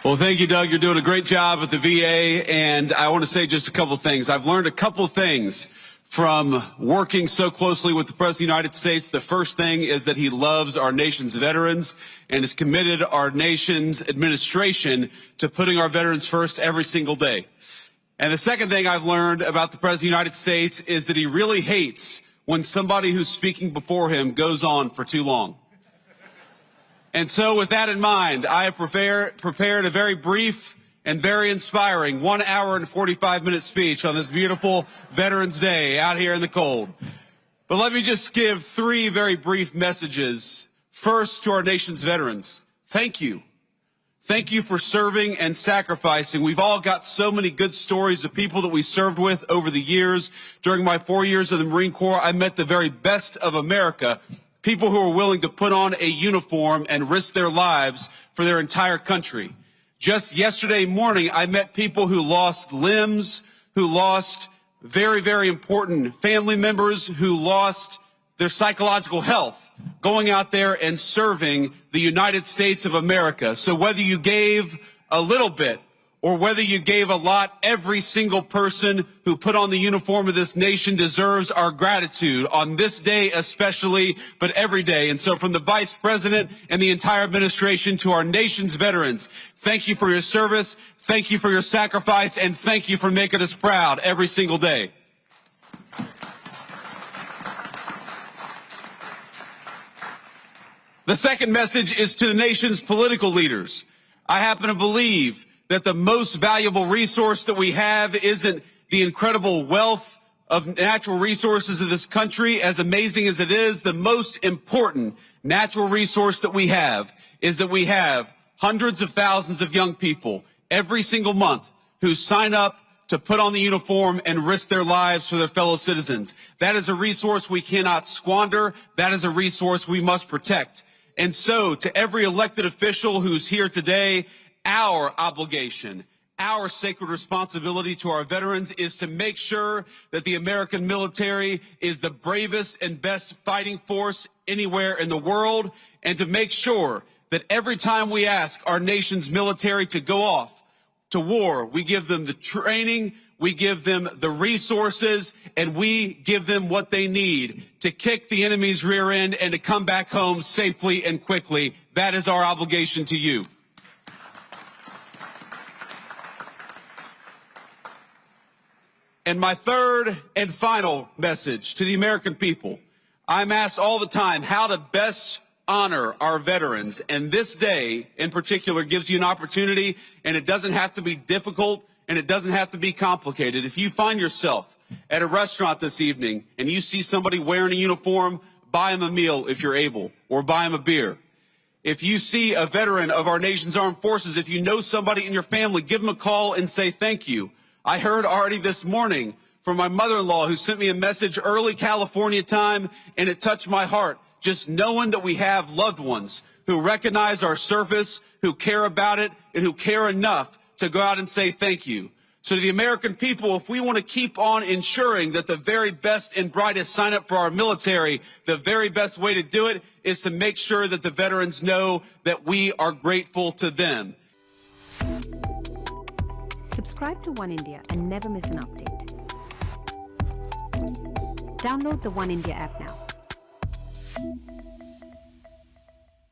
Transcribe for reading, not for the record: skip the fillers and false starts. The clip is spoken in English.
Well, thank you, Doug. You're doing a great job at the VA, and I want to say just a couple things. I've learned a couple things from working so closely with the President of the United States. The first thing is that he loves our nation's veterans and has committed our nation's administration to putting our veterans first every single day. And the second thing I've learned about the President of the United States is that he really hates when somebody who's speaking before him goes on for too long. And so with that in mind, I have prepared a very brief and very inspiring 1 hour and 45-minute speech on this beautiful Veterans Day out here in the cold. But let me just give three very brief messages. First, to our nation's veterans, thank you. Thank you for serving and sacrificing. We've all got so many good stories of people that we served with over the years. During my 4 years of the Marine Corps, I met the very best of America. People who are willing to put on a uniform and risk their lives for their entire country. Just yesterday morning, I met people who lost limbs, who lost very, very important family members, who lost their psychological health, going out there and serving the United States of America. So whether you gave a little bit or whether you gave a lot, every single person who put on the uniform of this nation deserves our gratitude on this day especially, but every day. And so from the Vice President and the entire administration to our nation's veterans, thank you for your service, thank you for your sacrifice, and thank you for making us proud every single day. The second message is to the nation's political leaders. I happen to believe that the most valuable resource that we have isn't the incredible wealth of natural resources of this country, as amazing as it is. The most important natural resource that we have is that we have hundreds of thousands of young people every single month who sign up to put on the uniform and risk their lives for their fellow citizens. That is a resource we cannot squander. That is a resource we must protect. And so, to every elected official who's here today, our obligation, our sacred responsibility to our veterans is to make sure that the American military is the bravest and best fighting force anywhere in the world, and to make sure that every time we ask our nation's military to go off to war, we give them the training, we give them the resources, and we give them what they need to kick the enemy's rear end and to come back home safely and quickly. That is our obligation to you. And my third and final message to the American people, I'm asked all the time how to best honor our veterans. And this day in particular gives you an opportunity, and it doesn't have to be difficult and it doesn't have to be complicated. If you find yourself at a restaurant this evening and you see somebody wearing a uniform, buy them a meal if you're able, or buy them a beer. If you see a veteran of our nation's armed forces, if you know somebody in your family, give them a call and say thank you. I heard already this morning from my mother-in-law who sent me a message early California time, and it touched my heart. Just knowing that we have loved ones who recognize our service, who care about it, and who care enough to go out and say thank you. So to the American people, if we want to keep on ensuring that the very best and brightest sign up for our military, the very best way to do it is to make sure that the veterans know that we are grateful to them. Subscribe to One India and never miss an update. Download the One India app now.